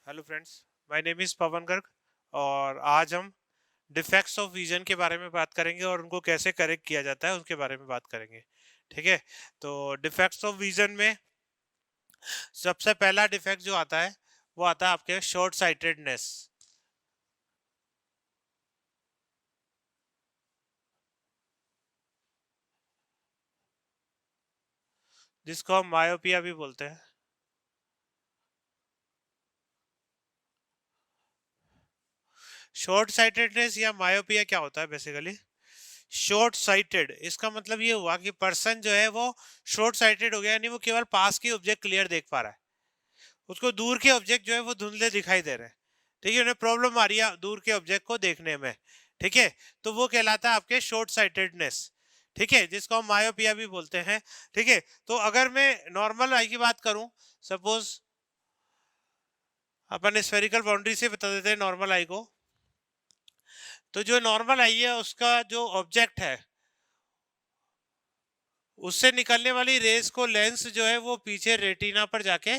Hello friends, my name is Pavan Garg और आज हम डिफेक्ट्स ऑफ विजन के बारे में बात करेंगे और उनको कैसे करेक्ट किया जाता है उसके बारे में बात करेंगे। ठीक है। तो डिफेक्ट्स ऑफ विजन में सबसे पहला डिफेक्ट जो आता है वो आता है आपके शॉर्ट साइटेडनेस, जिसको हम मायोपिया भी बोलते हैं। शॉर्ट साइटेडनेस या मायोपिया क्या होता है बेसिकली? शॉर्ट साइटेड इसका मतलब ये हुआ कि पर्सन जो है वो शॉर्ट साइटेड हो गया, यानी वो केवल पास के ऑब्जेक्ट क्लियर देख पा रहा है, उसको दूर के ऑब्जेक्ट जो है वो धुंधले दिखाई दे रहे हैं। ठीक है, उन्हें प्रॉब्लम आ रही है दूर के ऑब्जेक्ट को देखने में। ठीक है, तो वो कहलाता है आपके शॉर्ट साइटेडनेस। ठीक है, जिसको हम मायोपिया भी बोलते हैं। ठीक है, तो अगर मैं नॉर्मल आई की बात करूं, सपोज अपन स्फेरिकल बाउंड्री से बता देते हैं नॉर्मल आई को। तो जो नॉर्मल आई है उसका जो ऑब्जेक्ट है उससे निकलने वाली रेस को लेंस जो है वो पीछे रेटिना पर जाके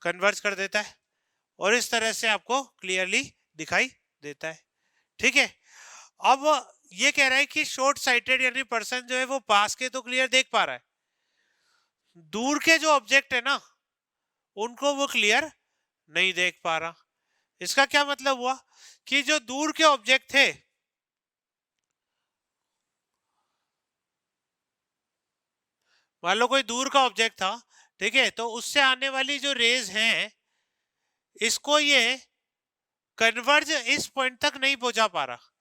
कन्वर्ज कर देता है और इस तरह से आपको क्लियरली दिखाई देता है। ठीक है, अब ये कह रहा है कि शॉर्ट साइटेड यानी पर्सन जो है वो पास के तो क्लियर देख पा रहा है, दूर के जो ऑब्जेक्ट है ना उनको वो क्लियर नहीं देख पा रहा। इसका क्या मतलब हुआ कि जो दूर के ऑब्जेक्ट थे, मान लो कोई दूर का ऑब्जेक्ट था, ठीक है, तो उससे आने वाली जो रेज हैं इसको ये कन्वर्ज इस पॉइंट तक नहीं पहुंचा पा रहा।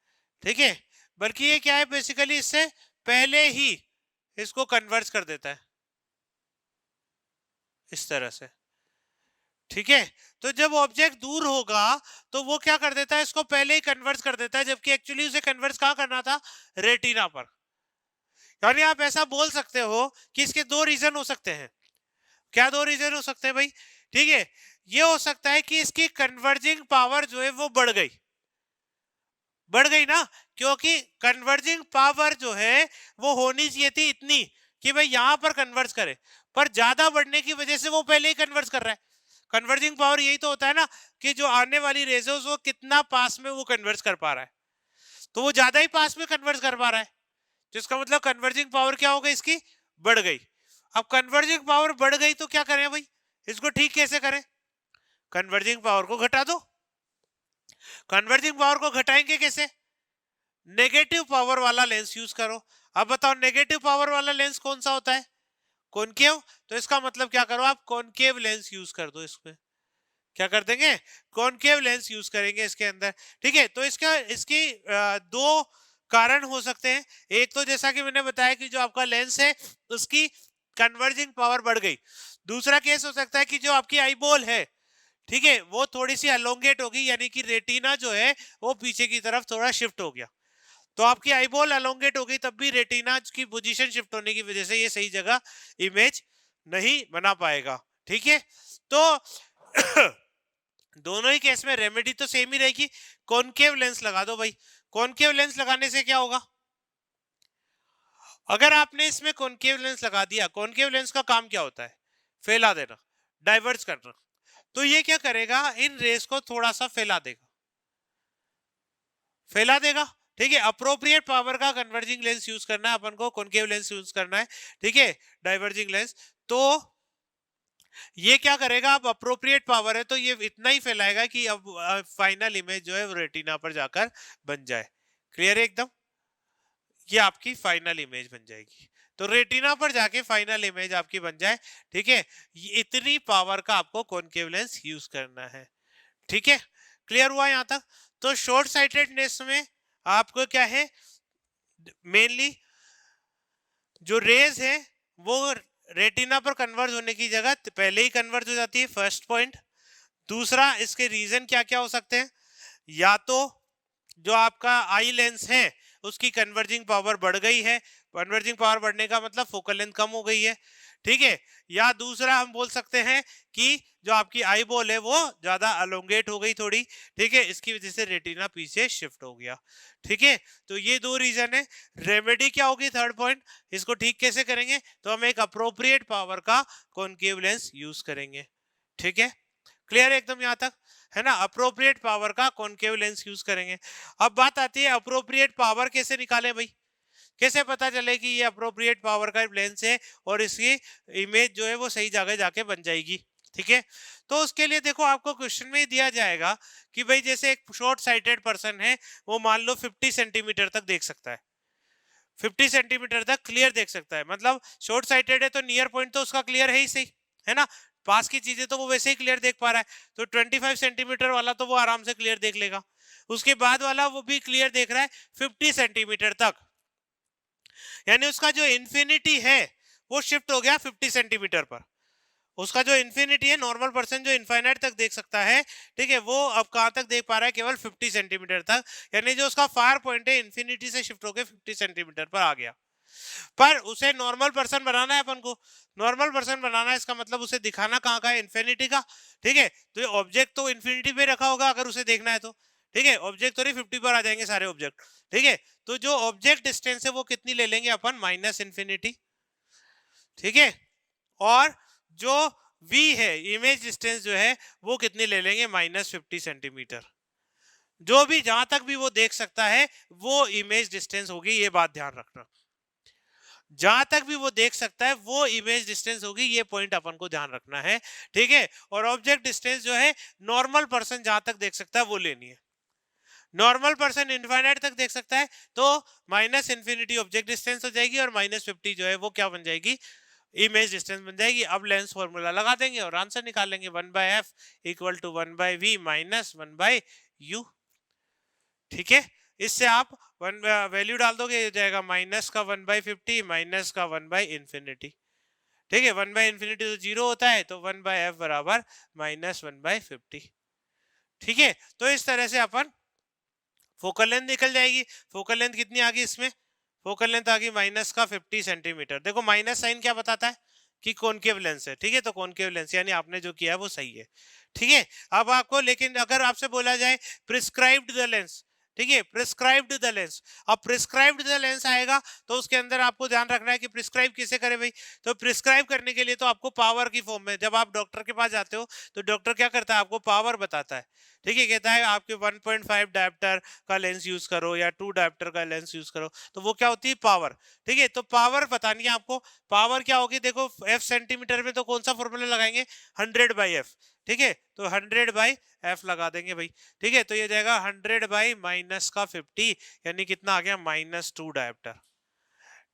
ठीक है, बल्कि ये क्या है बेसिकली इससे पहले ही इसको कन्वर्ज कर देता है इस तरह से। ठीक है, तो जब ऑब्जेक्ट दूर होगा तो वो क्या कर देता है, इसको पहले ही कन्वर्ज कर देता है, जबकि एक्चुअली उसे कन्वर्ज कहाँ करना था, रेटिना पर। यानी आप ऐसा बोल सकते हो कि इसके दो रीजन हो सकते हैं। क्या दो रीजन हो सकते हैं भाई? ठीक है, ये हो सकता है कि इसकी कन्वर्जिंग पावर जो है वो बढ़ गई ना, क्योंकि कन्वर्जिंग पावर जो है वो होनी चाहिए थी इतनी कि भाई यहां पर कन्वर्ज करे, पर ज्यादा बढ़ने की वजह से वो पहले ही कन्वर्ज कर रहा है। कन्वर्जिंग पावर यही तो होता है ना कि जो आने वाली रेज है वो कितना पास में वो कन्वर्ज कर पा रहा है, तो वो ज्यादा ही पास में कन्वर्ज कर पा रहा है, जिसका मतलब कन्वर्जिंग पावर क्या हो गई इसकी, बढ़ गई। अब कन्वर्जिंग पावर बढ़ गई तो क्या करें भाई, इसको ठीक कैसे करें? कन्वर्जिंग पावर को घटा दो। कन्वर्जिंग पावर को घटाएंगे कैसे? नेगेटिव पावर वाला लेंस यूज करो। अब बताओ नेगेटिव पावर वाला लेंस कौन सा होता है? कॉनकेव। तो इसका मतलब क्या करो, आप कॉनकेव लेंस यूज कर दो इसमें। क्या कर देंगे? कॉनकेव लेंस यूज करेंगे इसके अंदर। ठीक है, तो इसका इसकी दो कारण हो सकते हैं। एक तो जैसा कि मैंने बताया कि जो आपका लेंस है उसकी कन्वर्जिंग पावर बढ़ गई। दूसरा केस हो सकता है कि जो आपकी आई बॉल है, ठीक है, वो थोड़ी सी अलोंगेट होगी, यानी कि रेटिना जो है वो पीछे की तरफ थोड़ा शिफ्ट हो गया। तो आपकी आईबॉल अलोंगेट हो गई, तब भी रेटिना की पोजीशन शिफ्ट होने की वजह से ये सही जगह इमेज नहीं बना पाएगा। ठीक है, तो दोनों ही केस में रेमेडी तो सेम ही रहेगी। कॉनकेव लेंस लगा दो भाई। कॉनकेव लेंस लगाने से क्या होगा? अगर आपने इसमें कॉनकेव लेंस लगा दिया, कॉनकेव लेंस का काम क्या होता है? फैला देना, डाइवर्ज करना। तो ये क्या करेगा, इन रेस को थोड़ा सा फैला देगा। ठीक है, अप्रोप्रिएट पावर का कन्वर्जिंग लेंस यूज करना है अपन को, कॉनकेव लेंस यूज करना है। ठीक है, डाइवर्जिंग लेंस। तो ये क्या करेगा, अब अप्रोप्रिएट पावर है तो ये इतना ही फैलाएगा कि अब फाइनल इमेज जो है वो रेटिना पर जाकर बन जाए। क्लियर है एकदम? ये आपकी फाइनल इमेज बन जाएगी, तो रेटिना पर जाके फाइनल इमेज आपकी बन जाए। ठीक है, इतनी पावर का आपको कॉनकेव लेंस यूज करना है। ठीक है, क्लियर हुआ यहां तक? तो शॉर्ट साइटेडनेस में आपको क्या है, मेनली जो रेज है वो रेटिना पर कन्वर्ज होने की जगह पहले ही कन्वर्ज हो जाती है, फर्स्ट पॉइंट। दूसरा, इसके रीजन क्या क्या हो सकते हैं? या तो जो आपका आई लेंस है उसकी कन्वर्जिंग पावर बढ़ गई है, कन्वर्जिंग पावर बढ़ने का मतलब फोकल लेंथ कम हो गई है। ठीक है, या दूसरा हम बोल सकते हैं कि जो आपकी आई बॉल है वो ज्यादा अलोंगेट हो गई थोड़ी। ठीक है, इसकी वजह से रेटिना पीछे शिफ्ट हो गया। ठीक है, तो ये दो रीजन है। रेमेडी क्या होगी, थर्ड पॉइंट, इसको ठीक कैसे करेंगे? तो हम एक अप्रोप्रिएट पावर का कॉनकेव लेंस यूज करेंगे। ठीक है, क्लियर है एकदम यहाँ तक, है ना? अप्रोप्रिएट पावर का कॉनकेव लेंस यूज करेंगे। अब बात आती है अप्रोप्रिएट पावर कैसे निकालें भाई, कैसे पता चले कि ये अप्रोप्रिएट पावर का लेंस है और इसकी इमेज जो है वो सही जगह जाके बन जाएगी। ठीक है, तो उसके लिए देखो आपको क्वेश्चन में ही दिया जाएगा कि भाई जैसे एक शॉर्ट साइटेड पर्सन है, वो मान लो 50 सेंटीमीटर तक देख सकता है, 50 सेंटीमीटर तक क्लियर देख सकता है, मतलब शॉर्ट साइटेड है तो नियर पॉइंट तो उसका क्लियर है ही सही, है ना? पास की चीजें तो वो वैसे ही क्लियर देख पा रहा है, तो 25 सेंटीमीटर वाला तो वो आराम से क्लियर देख लेगा। उसके बाद वाला वो भी क्लियर देख रहा है 50 सेंटीमीटर तक, यानी उसका जो इन्फिनिटी है वो शिफ्ट हो गया 50 सेंटीमीटर पर। उसका जो इन्फिनिटी है, नॉर्मल पर्सन जो इनफाइनाइट तक देख सकता है, ठीक है, वो अब कहां तक देख पा रहा है, केवल 50 सेंटीमीटर तक, यानी जो उसका फार पॉइंट है इन्फिनिटी से शिफ्ट होकर 50 सेंटीमीटर पर आ गया। पर उसे नॉर्मल पर्सन बनाना है अपन को, नॉर्मल पर्सन बनाना है, इसका मतलब उसे दिखाना कहाँ का है, इन्फिनिटी का। ठीक है, तो ये ऑब्जेक्ट तो इन्फिनिटी पे रखा होगा अगर उसे देखना है तो। ठीक है, ऑब्जेक्ट तो नहीं 50 पर आ जाएंगे सारे ऑब्जेक्ट। ठीक है, तो जो ऑब्जेक्ट डिस्टेंस है वो कितनी ले लेंगे अपन, माइनस इन्फिनिटी। ठीक है, और जो v है, इमेज डिस्टेंस जो है वो कितनी ले लेंगे, -50 सेंटीमीटर। जो भी जहां तक भी वो देख सकता है वो इमेज डिस्टेंस होगी, ये बात ध्यान रखना। जहां तक भी वो देख सकता है वो इमेज डिस्टेंस होगी, ये पॉइंट अपन को ध्यान रखना है। ठीक है, और ऑब्जेक्ट डिस्टेंस जो है नॉर्मल पर्सन जहां तक देख सकता है वो लेनी है। नॉर्मल पर्सन इनफाइनाइट तक देख सकता है तो माइनस इन्फिनिटी ऑब्जेक्ट डिस्टेंस हो जाएगी और -50 जो है वो क्या बन जाएगी, इमेज डिस्टेंस बन जाएगी। अब लेंस फॉर्मूला लगा देंगे और आंसर निकाल लेंगे, 1/f equal to 1/v minus 1/u। ठीक है, इससे आप वन वैल्यू डाल दोगे, हो जाएगा माइनस का 1/50 माइनस का 1/इन्फिनिटी। ठीक है, 1/इन्फिनिटी तो 0 होता है, तो 1/f बराबर -1/50। ठीक है, तो इस तरह से अपन फोकल लेंथ निकल जाएगी। फोकल लेंथ कितनी आ गई इसमें, फोकल लेंथ आ गई माइनस का 50 सेंटीमीटर। देखो माइनस साइन क्या बताता है कि कॉनकेव लेंस है। ठीक है, तो कॉनकेव लेंस यानी आपने जो किया है वो सही है। ठीक है, अब आपको लेकिन अगर आपसे बोला जाए प्रिस्क्राइब्ड द लेंस, ठीक है, प्रिस्क्राइब्ड द लेंस, अब प्रिस्क्राइब्ड द लेंस आएगा तो उसके अंदर आपको ध्यान रखना है कि प्रिस्क्राइब किसे करे भाई। तो प्रिस्क्राइब करने के लिए तो आपको पावर की फॉर्म में, जब आप डॉक्टर के पास जाते हो तो डॉक्टर क्या करता है, आपको पावर बताता है। ठीक है, कहता है आपके 1.5 डायप्टर का लेंस यूज करो या 2 डायप्टर का लेंस यूज करो, तो वो क्या होती है, पावर। ठीक है, तो पावर बतानी है आपको, पावर क्या होगी, देखो f सेंटीमीटर में तो कौन सा फॉर्मूला लगाएंगे, 100/f। ठीक है, तो 100/f लगा देंगे भाई। ठीक है, तो ये जाएगा 100 माइनस का 50, यानी कितना आ गया, -2 डायप्टर।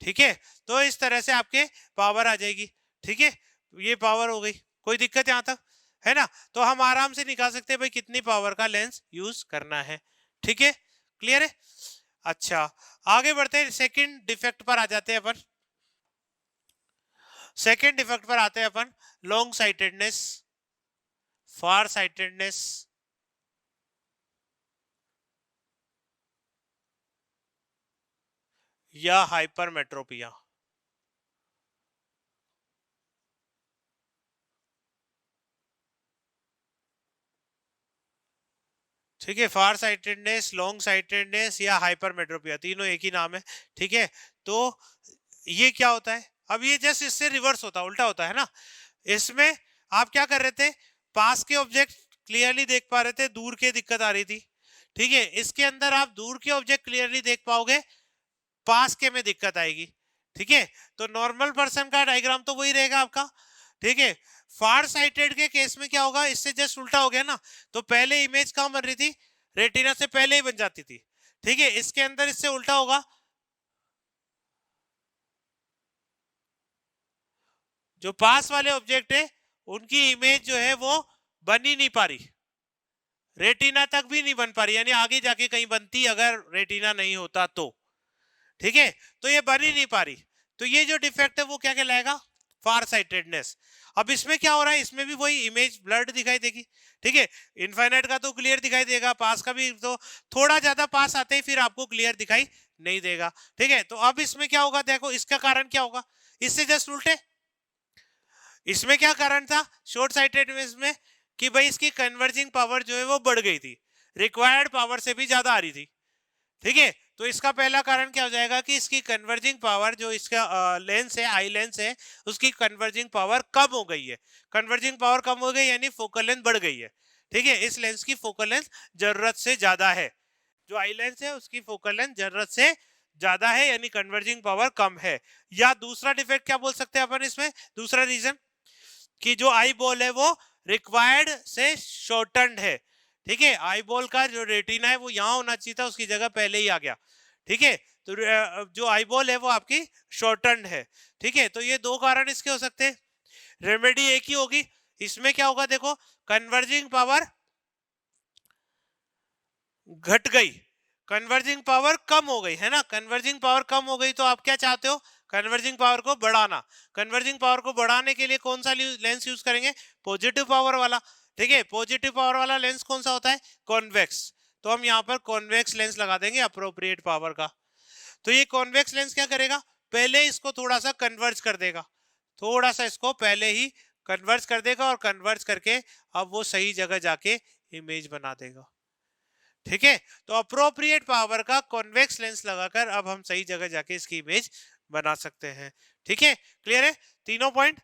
ठीक है, तो इस तरह से आपके पावर आ जाएगी। ठीक है, ये पावर हो गई, कोई दिक्कत यहां तक, है ना? तो हम आराम से निकाल सकते हैं भाई कितनी पावर का लेंस यूज करना है। ठीक है, क्लियर है? अच्छा, आगे बढ़ते हैं, सेकंड डिफेक्ट पर आ जाते हैं अपन। सेकंड डिफेक्ट पर आते हैं अपन, लॉन्ग साइटेडनेस, फार साइटेडनेस या हाइपरमेट्रोपिया। ठीक है, फार साइटेडनेस, लॉन्ग साइटेडनेस या हाइपरमेट्रोपिया, तीनों एक ही नाम है। ठीक है, तो ये क्या होता है, अब ये जस्ट इससे रिवर्स होता है, उल्टा होता है ना। इसमें आप क्या कर रहे थे, पास के ऑब्जेक्ट क्लियरली देख पा रहे थे, दूर के दिक्कत आ रही थी। ठीक है, इसके अंदर आप दूर के ऑब्जेक्ट क्लियरली देख पाओगे, पास के में दिक्कत आएगी। ठीक है, तो नॉर्मल पर्सन का डायग्राम तो वही रहेगा आपका। ठीक है, फार साइटेड के केस में क्या होगा, इससे जस्ट उल्टा हो गया ना। तो पहले इमेज कहां बन रही थी, रेटिना से पहले ही बन जाती थी। ठीक है, इसके अंदर इससे उल्टा होगा, जो पास वाले ऑब्जेक्ट है उनकी इमेज जो है वो बन ही नहीं पा रही, रेटिना तक भी नहीं बन पा रही, यानी आगे जाके कहीं बनती अगर रेटिना नहीं होता तो। ठीक है, तो ये बन ही नहीं पा रही, तो ये जो डिफेक्ट है वो क्या कहलाएगा, फार साइटेडनेस। अब इसमें क्या हो रहा है, इसमें भी वही इमेज ब्लर्ड दिखाई देगी। ठीक है, इनफाइनाइट का तो क्लियर दिखाई देगा, पास का भी तो थोड़ा ज्यादा पास आते ही फिर आपको क्लियर दिखाई नहीं देगा। ठीक है, तो अब इसमें क्या होगा, देखो इसका कारण क्या होगा, इससे जस्ट उल्टे। इसमें क्या कारण था शॉर्ट साइटेडनेस में, कि भाई इसकी कन्वर्जिंग पावर जो है वो बढ़ गई थी, रिक्वायर्ड पावर से भी ज्यादा आ रही थी। ठीक है, तो इसका पहला कारण क्या हो जाएगा कि इसकी कन्वर्जिंग पावर, जो इसका लेंस है, आई लेंस है, उसकी कन्वर्जिंग पावर कम हो गई है। कन्वर्जिंग पावर कम हो गई यानी फोकल लेंथ बढ़ गई है। ठीक है, इस लेंस की फोकल लेंथ जरूरत से ज्यादा है। जो आई लेंस है उसकी फोकल लेंथ जरूरत से ज्यादा है यानी कन्वर्जिंग पावर कम है। या दूसरा डिफेक्ट क्या बोल सकते हैं अपन इसमें, दूसरा रीजन कि जो आई बॉल है वो रिक्वायर्ड से शॉर्टन्ड है। ठीक है, आई बॉल का जो रेटिना है वो यहाँ होना चाहिए था, उसकी जगह पहले ही आ गया। ठीक है, तो जो आई बॉल है वो आपकी शॉर्टन्ड है। ठीक है, तो ये दो कारण इसके हो सकते हैं। रेमेडी एक ही होगी। इसमें क्या होगा देखो, कन्वर्जिंग पावर घट गई, कन्वर्जिंग पावर कम हो गई, है ना। कन्वर्जिंग पावर कम हो गई तो आप क्या चाहते हो, कन्वर्जिंग पावर को बढ़ाना। कन्वर्जिंग पावर को बढ़ाने के लिए कौन सा लेंस यूज करेंगे, पॉजिटिव पावर वाला। ठीक है, पॉजिटिव पावर वाला लेंस कौन सा होता है, कॉन्वेक्स। तो हम यहाँ पर कॉन्वेक्स लेंस लगा देंगे अप्रोप्रिएट पावर का। तो ये कॉन्वेक्स लेंस क्या करेगा, पहले इसको थोड़ा सा कन्वर्ज कर देगा, थोड़ा सा इसको पहले ही कन्वर्ज कर देगा, और कन्वर्ज करके अब वो सही जगह जाके इमेज बना देगा। ठीक है, तो अप्रोप्रिएट पावर का कॉन्वेक्स लेंस लगाकर अब हम सही जगह जाके इसकी इमेज बना सकते हैं। ठीक है, क्लियर है तीनों पॉइंट।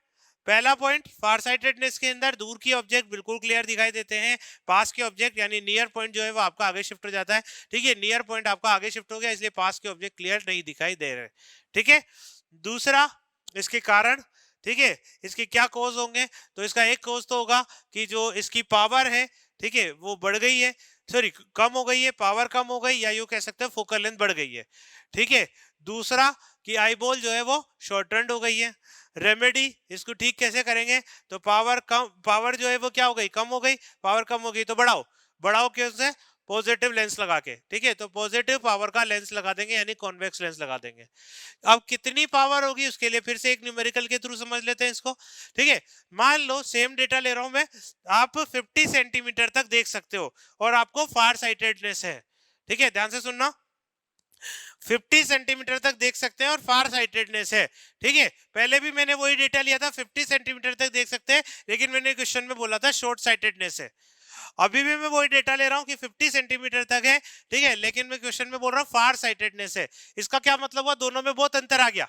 पहला पॉइंट, फार साइटेडनेस के अंदर दूर की ऑब्जेक्ट बिल्कुल क्लियर दिखाई देते हैं, पास के ऑब्जेक्ट यानी नियर पॉइंट जो है वो आपका आगे शिफ्ट हो जाता है। ठीक है, नियर पॉइंट आपका आगे शिफ्ट हो गया, इसलिए पास के ऑब्जेक्ट क्लियर नहीं दिखाई दे रहे। ठीक है, दूसरा इसके कारण, ठीक है, इसके क्या कोज होंगे, तो इसका एक कोज तो होगा कि जो इसकी पावर है, ठीक है, वो बढ़ गई है, सॉरी कम हो गई है, पावर कम हो गई, या यूं कह सकते हैं फोकल लेंथ बढ़ गई है। ठीक है, दूसरा कि आई बॉल जो है वो शॉर्टन्ड हो गई है। रेमेडी इसको ठीक कैसे करेंगे, तो पावर कम, पावर जो है वो क्या हो गई, कम हो गई, पावर कम हो गई तो बढ़ाओ, बढ़ाओ कैसे, पॉजिटिव लेंस लगा के। ठीक है, तो पॉजिटिव पावर का लेंस लगा देंगे यानी कॉन्वेक्स लेंस लगा देंगे। अब कितनी पावर होगी उसके लिए फिर से एक न्यूमेरिकल के थ्रू समझ लेते हैं इसको। ठीक है, मान लो सेम डेटा ले रहा हूं मैं, आप 50 सेंटीमीटर तक देख सकते हो और आपको फार साइटेडनेस है। ठीक है, ध्यान से सुनना, 50 सेंटीमीटर तक देख सकते हैं और फार साइटेडनेस है। ठीक है, पहले भी मैंने वही डेटा लिया था, 50 सेंटीमीटर तक देख सकते हैं, लेकिन मैंने क्वेश्चन में बोला था शॉर्ट साइटेडनेस है। अभी भी मैं वही डेटा ले रहा हूं कि 50 सेंटीमीटर तक है। ठीक है, लेकिन मैं क्वेश्चन में बोल रहा हूं फार साइटेडनेस है। इसका क्या मतलब हुआ, दोनों में बहुत अंतर आ गया।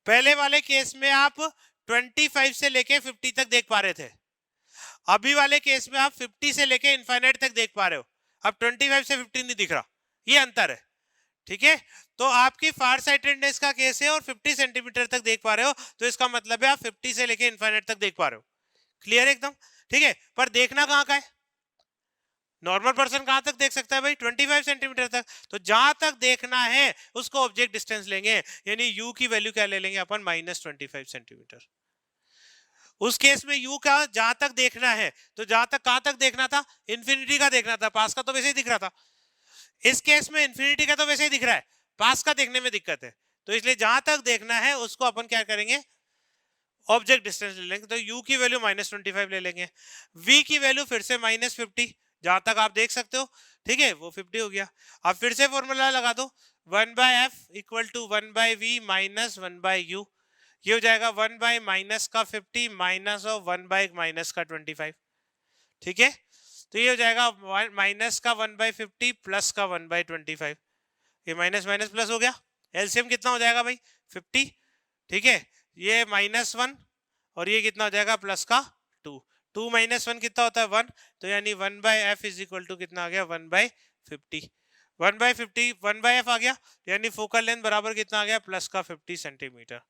पहले वाले केस में आप 25 से लेके 50 तक देख पा रहे थे, अभी वाले केस में आप 50 से लेके इनफाइनाइट तक देख पा रहे हो, अब 25 से 50 नहीं दिख रहा, ये अंतर है। ठीक है, तो आपकी फार साइटेडनेस का केस है और 50 सेंटीमीटर तक देख पा रहे हो, तो इसका मतलब है आप 50 से लेके इनफाइनाइट तक देख पा रहे हो। क्लियर एकदम। ठीक है, पर देखना कहां का है, नॉर्मल पर्सन कहां तक देख सकता है भाई, 25 सेंटीमीटर तक। तो जहां तक देखना है उसको ऑब्जेक्ट डिस्टेंस लेंगे, यानी यू की वैल्यू क्या ले लेंगे अपन, -25 सेंटीमीटर। उस केस में यू का जहां तक देखना है, तो जहां तक कहां तक देखना था, इंफिनिटी का देखना था, पास का तो वैसे ही दिख रहा था। इस केस में इंफिनिटी का तो वैसे ही दिख रहा है, पास का देखने में दिक्कत है, तो इसलिए जहां तक देखना है उसको अपन क्या करेंगे, ऑब्जेक्ट डिस्टेंस ले लेंगे। तो u की वैल्यू -25 ले लेंगे, v की वैल्यू फिर से -50, जहां तक आप देख सकते हो। ठीक है, वो 50 हो गया। अब फिर से फॉर्मूला लगा दो, 1/f = 1/v - 1/u, ये हो जाएगा 1 माइनस का 50 माइनस और 1 माइनस का 25। ठीक है, तो ये हो जाएगा माइनस का 1/50 प्लस का 1/25, ये माइनस माइनस प्लस हो गया, एलसीएम कितना हो जाएगा भाई, 50। ठीक है, ये -1 और ये कितना हो जाएगा, प्लस का 2, 2 - 1 कितना होता है, 1, तो यानी 1/f = कितना आ गया, 1/50, 1/50 1/f आ गया, यानी फोकल लेंथ बराबर कितना आ गया, प्लस का 50 सेंटीमीटर।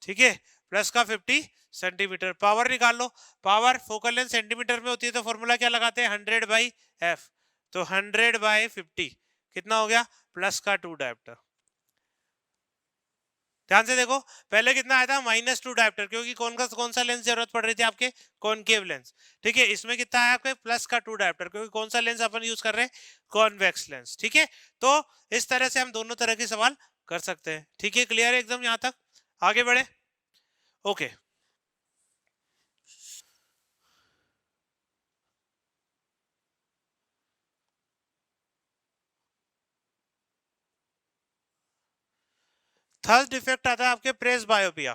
ठीक है, प्लस का 50 सेंटीमीटर। पावर निकाल लो, पावर फोकल लेंथ सेंटीमीटर में होती है तो फॉर्मूला क्या लगाते हैं, 100/f, तो 100/50 कितना हो गया, प्लस का 2 डायोप्टर। ध्यान से देखो, पहले कितना आया था, -2 डायोप्टर, क्योंकि कौन सा लेंस जरूरत पड़ रही थी आपके, कॉनकेव लेंस। ठीक है, इसमें कितना आया आपके, प्लस का 2 डायोप्टर, क्योंकि कौन सा लेंस अपन यूज कर रहे हैं, कॉन्वेक्स लेंस। ठीक है, तो इस तरह से हम दोनों तरह के सवाल कर सकते हैं। ठीक है, क्लियर है एकदम, यहां तक आगे बढ़े, ओके। थर्ड डिफेक्ट आता है आपके प्रेस बायोपिया।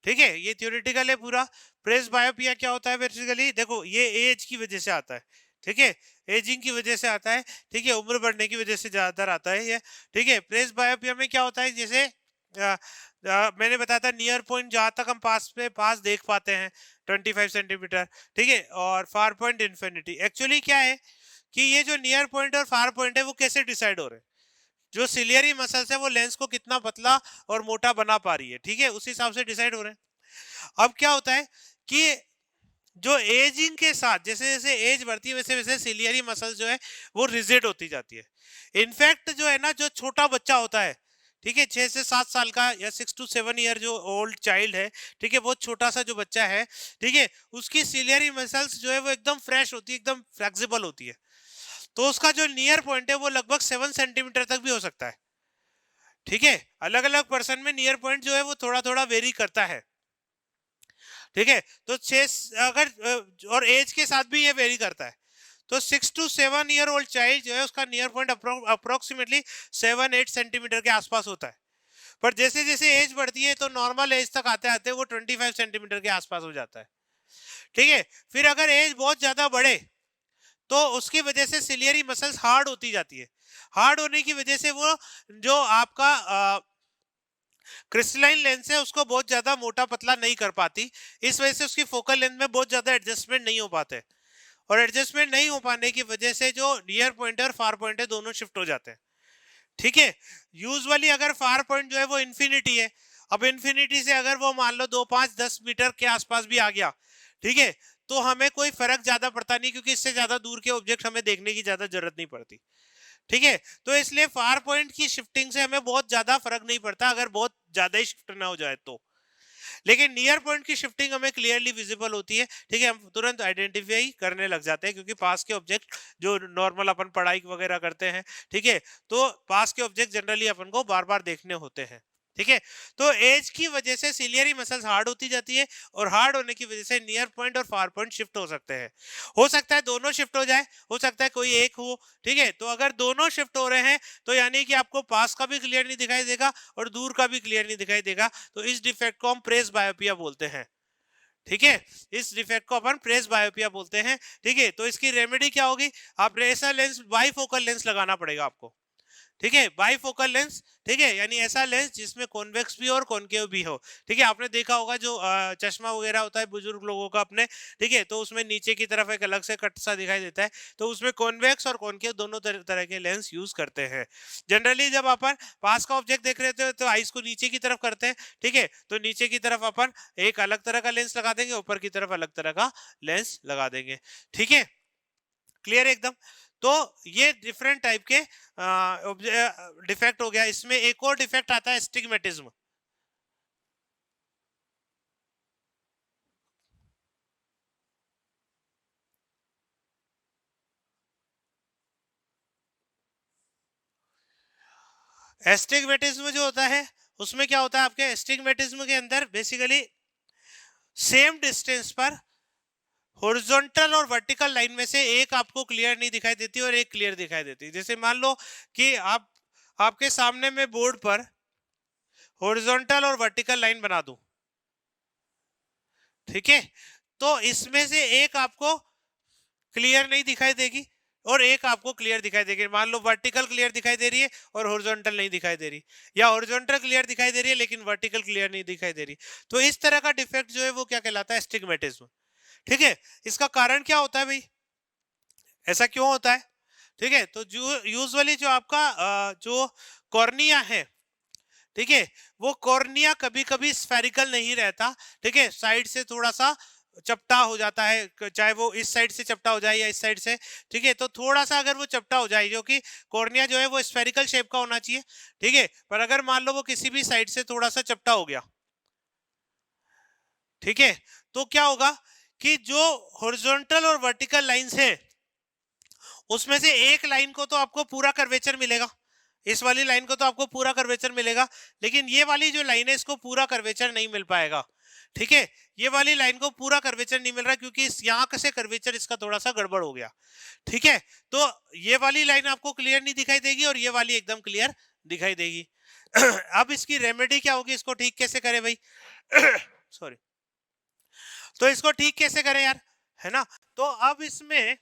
ठीक है, ये थ्योरेटिकल है पूरा। प्रेस बायोपिया क्या होता है बेसिकली, देखो ये एज की वजह से आता है। ठीक है, एजिंग की वजह से आता है, ठीक है, उम्र बढ़ने की वजह से ज्यादातर आता है ये, ठीक है। प्रेस बायोपिया में क्या होता है, जैसे मैंने बताया था नियर पॉइंट जहां तक हम पास देख पाते हैं 25 सेंटीमीटर, ठीक है, और फार पॉइंट इंफिनिटी। एक्चुअली क्या है कि ये जो नियर पॉइंट और फार पॉइंट है वो कैसे डिसाइड हो रहे हैं, जो सिलियरी मसल्स है वो लेंस को कितना पतला और मोटा बना पा रही है, ठीक है, उस हिसाब से डिसाइड हो रहे हैं। अब क्या होता है कि जो एजिंग के साथ जैसे जैसे एज बढ़ती है वैसे वैसे सिलियरी मसल जो है वो रिजिड होती जाती है। इनफैक्ट जो है ना, जो छोटा बच्चा होता है, ठीक है, 6 से 7 साल का या 6 to 7 ईयर जो ओल्ड चाइल्ड है, ठीक है, बहुत छोटा सा जो बच्चा है, ठीक है, उसकी सिलियरी मसल्स जो है वो एकदम फ्रेश होती है, एकदम फ्लेक्सिबल होती है। तो उसका जो नियर पॉइंट है वो लगभग 7 सेंटीमीटर तक भी हो सकता है, ठीक है। अलग अलग पर्सन में नियर पॉइंट जो है वो थोड़ा थोड़ा वेरी करता है, ठीक है। तो और एज के साथ भी ये वेरी करता है। तो 6 to 7 ईयर ओल्ड चाइल्ड जो है उसका नियर पॉइंट अप्रोक्सीमेटली 7-8 सेंटीमीटर के आसपास होता है। पर जैसे जैसे एज बढ़ती है तो नॉर्मल एज तक आते आते वो 25 सेंटीमीटर के आसपास हो जाता है, ठीक है। फिर अगर एज बहुत ज्यादा बढ़े तो उसकी वजह से सिलियरी मसल्स हार्ड होती जाती है। हार्ड होने की वजह से वो जो आपका क्रिस्टलाइन लेंस है उसको बहुत ज्यादा मोटा पतला नहीं कर पाती। इस वजह से उसकी फोकल लेंथ में बहुत ज्यादा एडजस्टमेंट नहीं हो पाते, और एडजस्टमेंट नहीं हो पाने की वजह से जो नियर पॉइंट है और फार पॉइंट है दोनों शिफ्ट हो जाते हैं, ठीक है। यूजुअली अगर फार पॉइंट जो है वो इन्फिनिटी है, अब इन्फिनिटी से अगर वो मान लो 2, 5, 10 मीटर के आसपास भी आ गया, ठीक है, तो हमें कोई फर्क ज्यादा पड़ता नहीं, क्योंकि इससे ज्यादा दूर के ऑब्जेक्ट हमें देखने की ज्यादा जरूरत नहीं पड़ती, ठीक है। तो इसलिए फार पॉइंट की शिफ्टिंग से हमें बहुत ज्यादा फर्क नहीं पड़ता अगर बहुत ज्यादा ही शिफ्ट ना हो जाए तो। लेकिन नियर पॉइंट की शिफ्टिंग हमें क्लियरली विजिबल होती है, ठीक है, हम तुरंत आइडेंटिफाई करने लग जाते हैं, क्योंकि पास के ऑब्जेक्ट जो नॉर्मल अपन पढ़ाई वगैरह करते हैं, ठीक है, तो पास के ऑब्जेक्ट जनरली अपन को बार बार देखने होते हैं, ठीक है। तो एज की वजह से सिलियरी मसल्स हार्ड होती जाती है, और हार्ड होने की वजह से नियर पॉइंट और फार पॉइंट शिफ्ट हो सकते हैं। हो सकता है दोनों शिफ्ट हो जाए, हो सकता है कोई एक हो, ठीक है। तो अगर दोनों शिफ्ट हो रहे हैं तो यानी कि आपको पास का भी क्लियर नहीं दिखाई देगा और दूर का भी क्लियर नहीं दिखाई देगा, तो इस डिफेक्ट को हम प्रेस बायोपिया बोलते हैं, ठीक है। इस डिफेक्ट को अपन प्रेस बायोपिया बोलते हैं, ठीक है। तो इसकी रेमेडी क्या होगी, आप ऐसा लेंस बाईफोकल लेंस लगाना पड़ेगा आपको, ठीक है, बाईफोकल लेंस, ठीक है, यानी ऐसा लेंस जिसमें कॉन्वेक्स भी हो और कॉनकेव भी हो, ठीक है। आपने देखा होगा जो चश्मा वगैरह होता है बुजुर्ग लोगों का अपने, ठीक है, तो उसमें नीचे की तरफ एक अलग से कट सा दिखाई देता है, तो उसमें कॉन्वेक्स और कॉनकेव दोनों तरह के लेंस यूज करते हैं। जनरली जब अपन पास का ऑब्जेक्ट देख रहे होते हैं तो आईज को नीचे की तरफ करते हैं, ठीक है, तो नीचे की तरफ अपन एक अलग तरह का लेंस लगा देंगे, ऊपर की तरफ अलग तरह का लेंस लगा देंगे, ठीक है, क्लियर एकदम। तो ये डिफरेंट टाइप के डिफेक्ट हो गया। इसमें एक और डिफेक्ट आता है स्टिग्मेटिज्म। एस्टिग्मेटिज्म जो होता है उसमें क्या होता है, आपके एस्टिग्मेटिज्म के अंदर बेसिकली सेम डिस्टेंस पर हॉरिजॉन्टल और वर्टिकल लाइन में से एक आपको क्लियर नहीं दिखाई देती और एक क्लियर दिखाई देती। जैसे मान लो कि आप आपके सामने में बोर्ड पर हॉरिजॉन्टल और वर्टिकल लाइन बना दूं, ठीक है, तो इसमें से एक आपको क्लियर नहीं दिखाई देगी और एक आपको क्लियर दिखाई देगी। मान लो वर्टिकल क्लियर दिखाई दे रही है और हॉरिजॉन्टल नहीं दिखाई दे रही, या हॉरिजॉन्टल क्लियर दिखाई दे रही है लेकिन वर्टिकल क्लियर नहीं दिखाई दे रही। तो इस तरह का डिफेक्ट जो है वो क्या कहलाता है, स्टिग्मेटिज्म, ठीक है। इसका कारण क्या होता है भाई, ऐसा क्यों होता है, ठीक है। तो जो यूजुअली जो आपका जो कॉर्निया है, ठीक है, वो कॉर्निया कभी कभी स्फेरिकल नहीं रहता, ठीक है, साइड से थोड़ा सा चपटा हो जाता है, चाहे वो इस साइड से चपटा हो जाए या इस साइड से, ठीक है। तो थोड़ा सा अगर वो चपटा हो जाए, जो कि कॉर्निया जो है वो स्फेरिकल शेप का होना चाहिए, ठीक है, पर अगर मान लो वो किसी भी साइड से थोड़ा सा चपटा हो गया, ठीक है, तो क्या होगा कि जो हॉरिजॉन्टल और वर्टिकल लाइंस है उसमें से एक लाइन को तो आपको पूरा कर्वेचर मिलेगा, इस वाली लाइन को तो आपको पूरा कर्वेचर मिलेगा, लेकिन ये वाली जो लाइन है इसको पूरा कर्वेचर नहीं मिल पाएगा, ठीक है। ये वाली लाइन को पूरा कर्वेचर नहीं मिल रहा क्योंकि इस यहाँ से कर्वेचर इसका थोड़ा सा गड़बड़ हो गया, ठीक है। तो ये वाली लाइन आपको क्लियर नहीं दिखाई देगी और ये वाली एकदम क्लियर दिखाई देगी। अब इसकी रेमेडी क्या होगी, इसको ठीक कैसे करें भाई, सॉरी, तो इसको ठीक कैसे करें यार, है ना। तो अब इसमें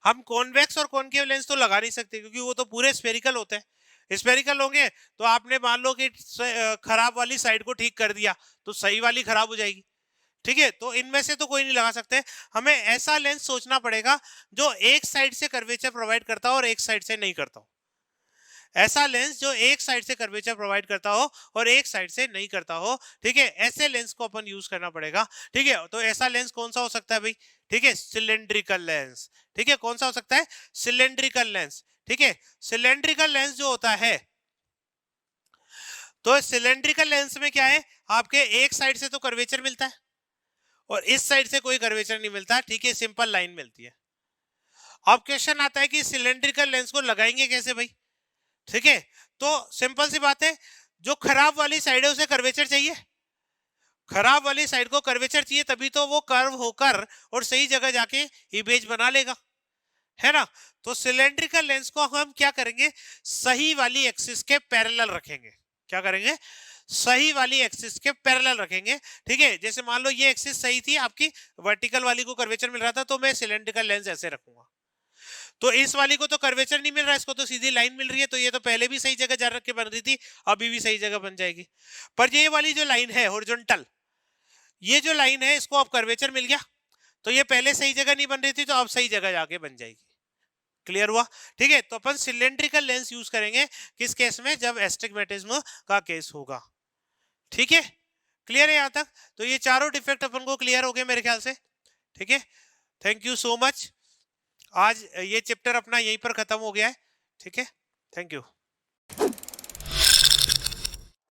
हम कॉन्वेक्स और कॉनकेव लेंस तो लगा नहीं सकते क्योंकि वो तो पूरे स्फेरिकल होते हैं। स्फेरिकल होंगे तो आपने मान लो कि खराब वाली साइड को ठीक कर दिया तो सही वाली खराब हो जाएगी। ठीक है, तो इनमें से तो कोई नहीं लगा सकते। हमें ऐसा लेंस सोचना पड़ेगा जो एक साइड से कर्वेचर प्रोवाइड करता हो और एक साइड से नहीं करता हो। ऐसा लेंस जो एक साइड से कर्वेचर प्रोवाइड करता हो और एक साइड से नहीं करता हो। ठीक है, ऐसे लेंस को अपन यूज करना पड़ेगा। ठीक है, तो ऐसा लेंस कौन सा हो सकता है भाई? ठीक है, सिलेंड्रिकल लेंस। ठीक है, कौन सा हो सकता है? Cylindrical lens. ठीक है, सिलेंड्रिकल लेंस जो होता है, तो सिलेंड्रिकल लेंस में क्या है, आपके एक साइड से तो कर्वेचर मिलता है और इस साइड से कोई कर्वेचर नहीं मिलता। ठीक है, सिंपल लाइन मिलती है। अब क्वेश्चन आता है कि सिलेंड्रिकल लेंस को लगाएंगे कैसे भाई? ठीक है, तो सिंपल सी बात है, जो खराब वाली साइड है उसे कर्वेचर चाहिए। खराब वाली साइड को कर्वेचर चाहिए तभी तो वो कर्व होकर और सही जगह जाके इमेज बना लेगा, है ना? तो सिलेंड्रिकल लेंस को हम क्या करेंगे, सही वाली एक्सिस के पैरेलल रखेंगे। क्या करेंगे? सही वाली एक्सिस के पैरेलल रखेंगे। ठीक है, जैसे मान लो ये एक्सिस सही थी आपकी, वर्टिकल वाली को कर्वेचर मिल रहा था, तो मैं सिलेंड्रिकल लेंस ऐसे रखूंगा। तो इस वाली को तो कर्वेचर नहीं मिल रहा, इसको तो सीधी लाइन मिल रही है, तो ये तो पहले भी सही जगह जा रख के बन रही थी, अभी भी सही जगह बन जाएगी। पर ये वाली जो लाइन है हॉरिजॉन्टल, ये जो लाइन है इसको अब कर्वेचर मिल गया, तो ये पहले सही जगह नहीं बन रही थी, तो अब सही जगह जाके बन जाएगी। क्लियर हुआ? ठीक है, तो अपन सिलेंड्रिकल लेंस यूज करेंगे किस केस में? जब एस्टिग्मेटिज्म का केस होगा। ठीक है, क्लियर है यहां तक? तो ये चारों डिफेक्ट अपन को क्लियर हो गए मेरे ख्याल से। ठीक है, थैंक यू सो मच। आज ये चैप्टर अपना यहीं पर खत्म हो गया है। ठीक है, थैंक यू।